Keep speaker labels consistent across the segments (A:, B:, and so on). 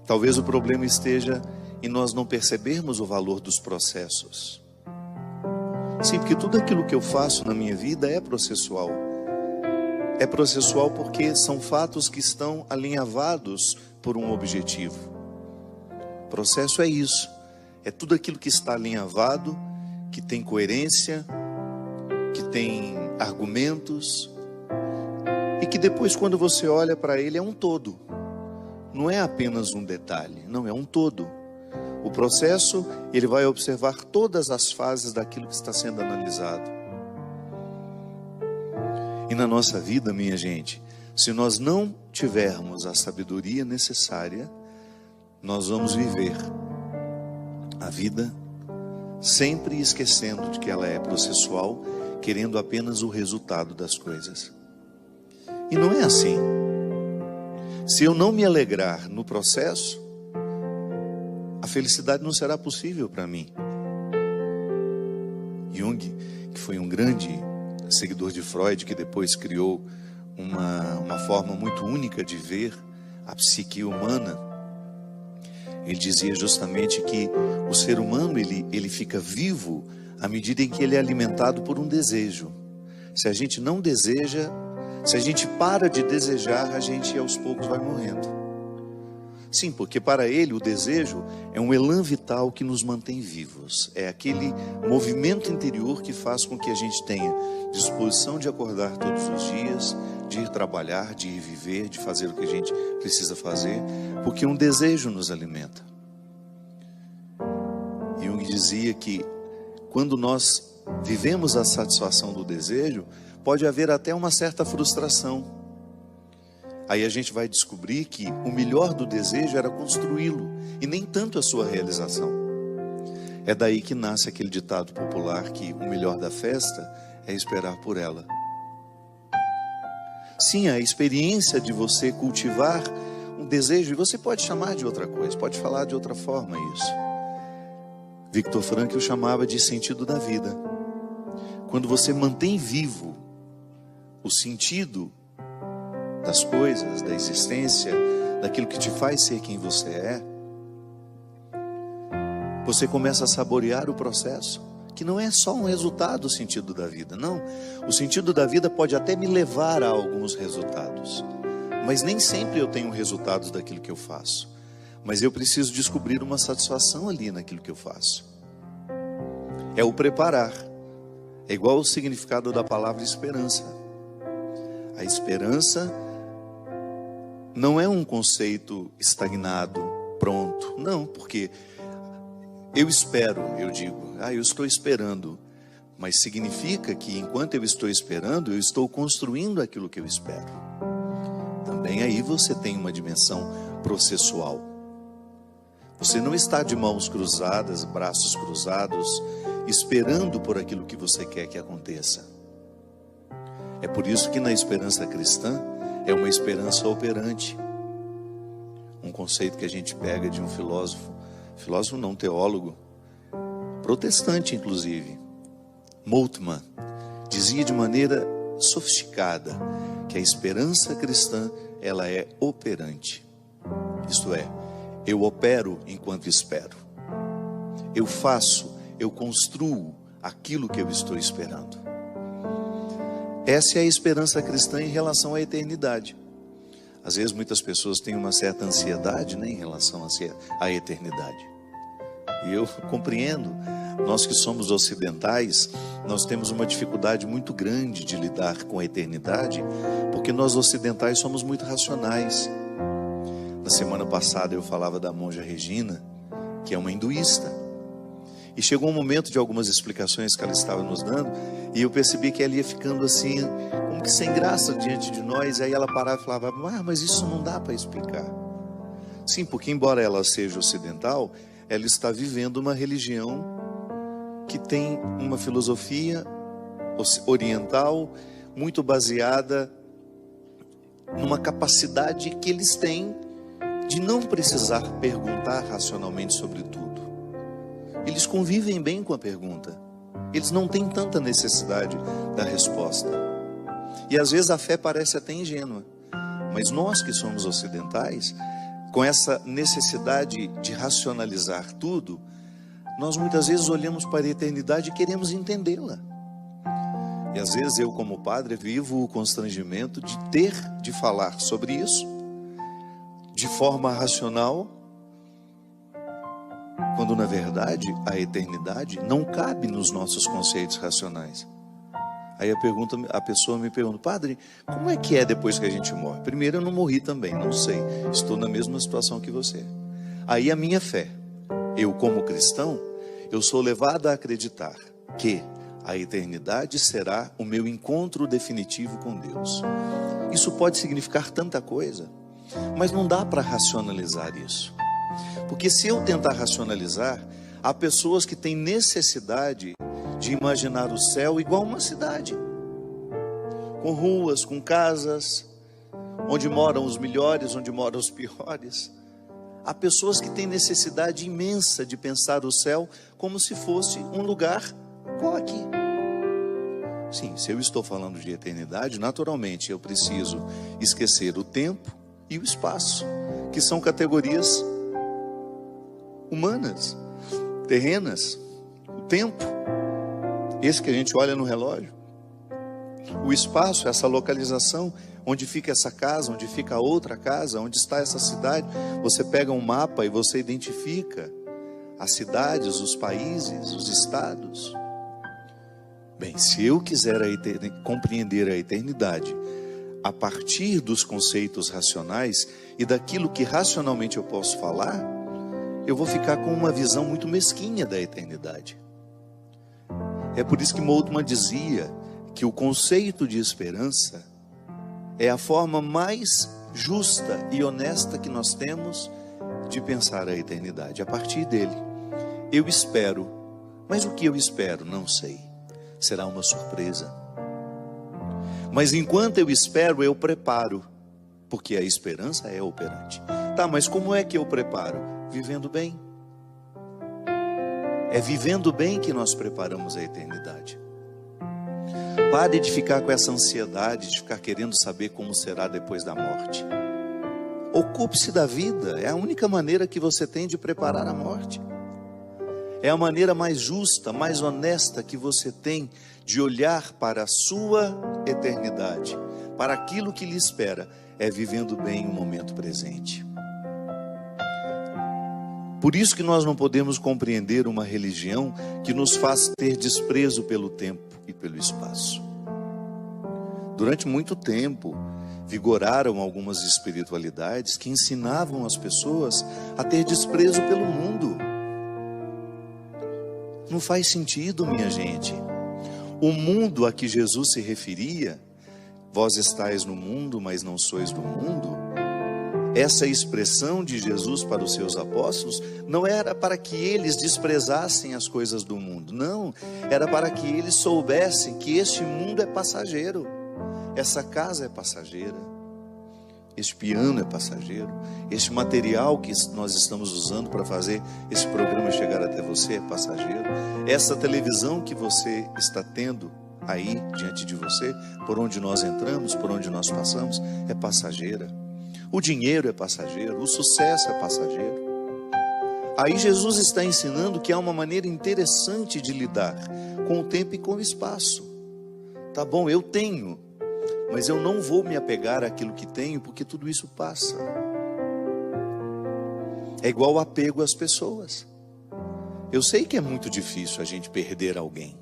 A: Talvez o problema esteja em nós não percebermos o valor dos processos. Sim, porque tudo aquilo que eu faço na minha vida é processual. É processual porque são fatos que estão alinhavados por um objetivo. Processo é isso. É tudo aquilo que está alinhavado, que tem coerência, que tem argumentos, e que depois, quando você olha para ele, é um todo. Não é apenas um detalhe, não, é um todo. O processo, ele vai observar todas as fases daquilo que está sendo analisado. E na nossa vida, minha gente, se nós não tivermos a sabedoria necessária, nós vamos viver a vida sempre esquecendo de que ela é processual, querendo apenas o resultado das coisas. E não é assim. Se eu não me alegrar no processo, a felicidade não será possível para mim. Jung, que foi um grande seguidor de Freud, que depois criou uma forma muito única de ver a psique humana, ele dizia justamente que o ser humano ele fica vivo à medida em que ele é alimentado por um desejo. Se a gente não deseja, se a gente para de desejar, a gente aos poucos vai morrendo. Sim, porque para ele o desejo é um elan vital que nos mantém vivos. É aquele movimento interior que faz com que a gente tenha disposição de acordar todos os dias, de ir trabalhar, de ir viver, de fazer o que a gente precisa fazer, porque um desejo nos alimenta. Jung dizia que quando nós vivemos a satisfação do desejo, pode haver até uma certa frustração. Aí a gente vai descobrir que o melhor do desejo era construí-lo, e nem tanto a sua realização. É daí que nasce aquele ditado popular que o melhor da festa é esperar por ela. Sim, a experiência de você cultivar um desejo, e você pode chamar de outra coisa, pode falar de outra forma isso. Viktor Frankl chamava de sentido da vida. Quando você mantém vivo o sentido das coisas, da existência, daquilo que te faz ser quem você é, você começa a saborear o processo, que não é só um resultado do sentido da vida, não. O sentido da vida pode até me levar a alguns resultados, mas nem sempre eu tenho resultados daquilo que eu faço. Mas eu preciso descobrir uma satisfação ali naquilo que eu faço. É o preparar. É igual o significado da palavra esperança. A esperança não é um conceito estagnado, pronto. Não, porque eu espero, eu digo, eu estou esperando. Mas significa que enquanto eu estou esperando, eu estou construindo aquilo que eu espero. Também aí você tem uma dimensão processual. Você não está de mãos cruzadas, braços cruzados, esperando por aquilo que você quer que aconteça. É por isso que na esperança cristã é uma esperança operante. Um conceito que a gente pega de um filósofo não, teólogo, protestante inclusive, Moltmann, dizia de maneira sofisticada que a esperança cristã, ela é operante. Isto é, eu opero enquanto espero. Eu faço, eu construo aquilo que eu estou esperando. Essa é a esperança cristã em relação à eternidade. Às vezes muitas pessoas têm uma certa ansiedade, em relação à eternidade. E eu compreendo. Nós que somos ocidentais, nós temos uma dificuldade muito grande de lidar com a eternidade, porque nós ocidentais somos muito racionais. Na semana passada eu falava da monja Regina, que é uma hinduísta. E chegou um momento de algumas explicações que ela estava nos dando, e eu percebi que ela ia ficando assim, como que sem graça diante de nós. Aí ela parava e falava: mas isso não dá para explicar. Sim, porque embora ela seja ocidental, ela está vivendo uma religião que tem uma filosofia oriental muito baseada numa capacidade que eles têm de não precisar perguntar racionalmente sobre tudo. Eles convivem bem com a pergunta. Eles não têm tanta necessidade da resposta. E às vezes a fé parece até ingênua. Mas nós que somos ocidentais, com essa necessidade de racionalizar tudo, nós muitas vezes olhamos para a eternidade e queremos entendê-la. E às vezes eu, como padre, vivo o constrangimento de ter de falar sobre isso de forma racional, quando na verdade a eternidade não cabe nos nossos conceitos racionais. Aí a pessoa me pergunta: padre, como é que é depois que a gente morre? Primeiro, eu não morri também, não sei, estou na mesma situação que você. Aí a minha fé, eu como cristão, eu sou levado a acreditar que a eternidade será o meu encontro definitivo com Deus. Isso pode significar tanta coisa, mas não dá para racionalizar isso. Porque se eu tentar racionalizar, há pessoas que têm necessidade de imaginar o céu igual uma cidade, com ruas, com casas, onde moram os melhores, onde moram os piores. Há pessoas que têm necessidade imensa de pensar o céu como se fosse um lugar igual aqui. Sim, se eu estou falando de eternidade, naturalmente eu preciso esquecer o tempo e o espaço, que são categorias humanas, terrenas. O tempo, esse que a gente olha no relógio. O espaço, essa localização, onde fica essa casa, onde fica a outra casa, onde está essa cidade. Você pega um mapa e você identifica as cidades, os países, os estados. Bem, se eu quiser compreender a eternidade a partir dos conceitos racionais e daquilo que racionalmente eu posso falar, eu vou ficar com uma visão muito mesquinha da eternidade. É por isso que Moltmann dizia que o conceito de esperança é a forma mais justa e honesta que nós temos de pensar a eternidade. A partir dele, eu espero, mas o que eu espero? Não sei. Será uma surpresa. Mas enquanto eu espero, eu preparo, porque a esperança é operante. Tá, mas como é que eu preparo? Vivendo bem. É vivendo bem que nós preparamos a eternidade. Pare de ficar com essa ansiedade, de ficar querendo saber como será depois da morte. Ocupe-se da vida, é a única maneira que você tem de preparar a morte. É a maneira mais justa, mais honesta que você tem de olhar para a sua eternidade, para aquilo que lhe espera, é vivendo bem o momento presente. Por isso que nós não podemos compreender uma religião que nos faz ter desprezo pelo tempo e pelo espaço. Durante muito tempo, vigoraram algumas espiritualidades que ensinavam as pessoas a ter desprezo pelo mundo. Não faz sentido, minha gente. O mundo a que Jesus se referia, vós estáis no mundo, mas não sois do mundo, essa expressão de Jesus para os seus apóstolos não era para que eles desprezassem as coisas do mundo, não, era para que eles soubessem que este mundo é passageiro, essa casa é passageira, este piano é passageiro, este material que nós estamos usando para fazer esse programa chegar até você é passageiro, essa televisão que você está tendo aí diante de você, por onde nós entramos, por onde nós passamos, é passageira. O dinheiro é passageiro, o sucesso é passageiro. Aí Jesus está ensinando que há uma maneira interessante de lidar com o tempo e com o espaço. Tá bom, eu tenho, mas eu não vou me apegar àquilo que tenho, porque tudo isso passa. É igual o apego às pessoas. Eu sei que é muito difícil a gente perder alguém,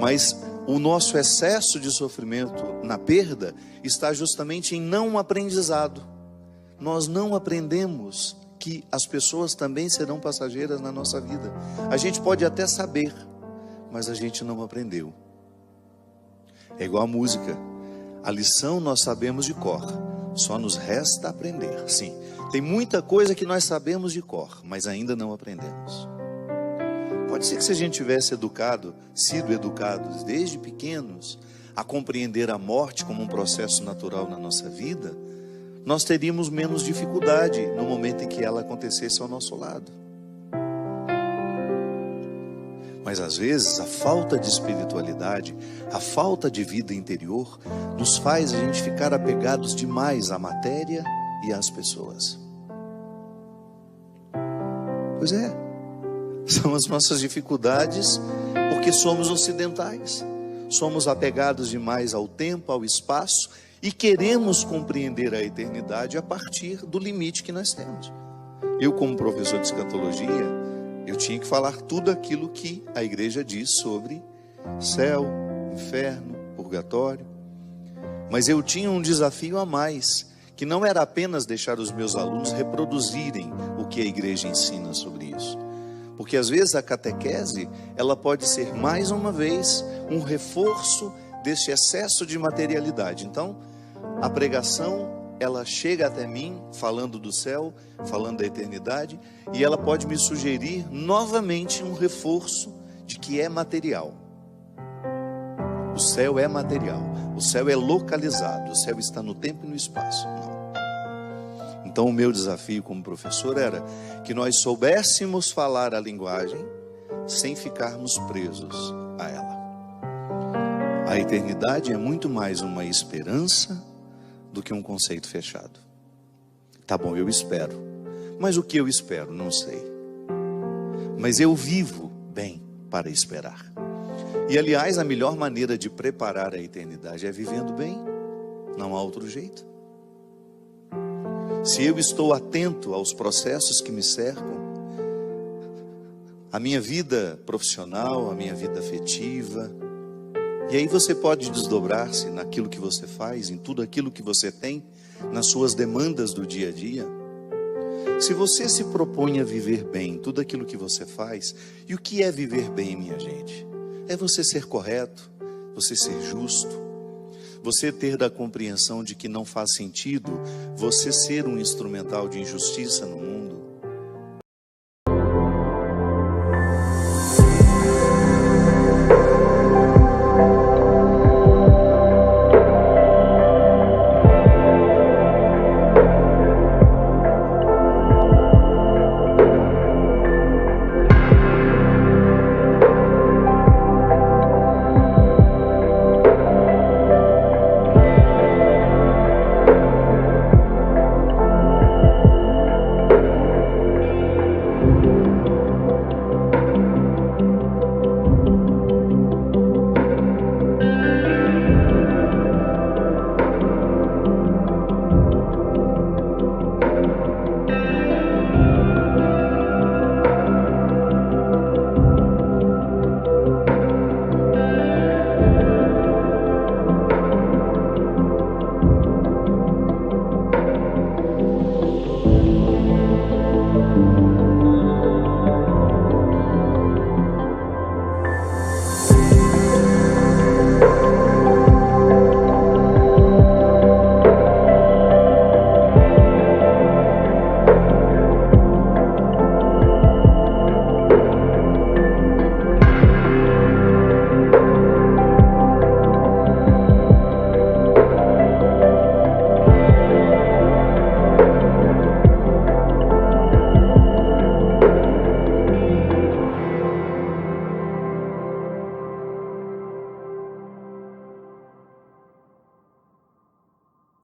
A: mas o nosso excesso de sofrimento na perda está justamente em não aprendizado. Nós não aprendemos que as pessoas também serão passageiras na nossa vida. A gente pode até saber, mas a gente não aprendeu. É igual a música. A lição nós sabemos de cor, só nos resta aprender. Sim, tem muita coisa que nós sabemos de cor, mas ainda não aprendemos. Pode ser que se a gente tivesse sido educados desde pequenos a compreender a morte como um processo natural na nossa vida, nós teríamos menos dificuldade no momento em que ela acontecesse ao nosso lado. Mas às vezes a falta de espiritualidade, a falta de vida interior, nos faz a gente ficar apegados demais à matéria e às pessoas. Pois é, são as nossas dificuldades porque somos ocidentais. Somos apegados demais ao tempo, ao espaço e queremos compreender a eternidade a partir do limite que nós temos. Eu, como professor de escatologia, eu tinha que falar tudo aquilo que a igreja diz sobre céu, inferno, purgatório. Mas eu tinha um desafio a mais, que não era apenas deixar os meus alunos reproduzirem o que a igreja ensina sobre isso. Porque às vezes a catequese, ela pode ser mais uma vez um reforço desse excesso de materialidade. Então, a pregação, ela chega até mim falando do céu, falando da eternidade, e ela pode me sugerir novamente um reforço de que é material. O céu é material, o céu é localizado, o céu está no tempo e no espaço. Não. Então o meu desafio como professor era que nós soubéssemos falar a linguagem sem ficarmos presos a ela. A eternidade é muito mais uma esperança do que um conceito fechado. Tá bom, eu espero. Mas o que eu espero? Não sei. Mas eu vivo bem para esperar. E aliás, a melhor maneira de preparar a eternidade é vivendo bem. Não há outro jeito. Se eu estou atento aos processos que me cercam, a minha vida profissional, a minha vida afetiva, e aí você pode desdobrar-se naquilo que você faz, em tudo aquilo que você tem, nas suas demandas do dia a dia. Se você se propõe a viver bem tudo aquilo que você faz, e o que é viver bem, minha gente? É você ser correto, você ser justo, você ter da compreensão de que não faz sentido você ser um instrumental de injustiça no mundo.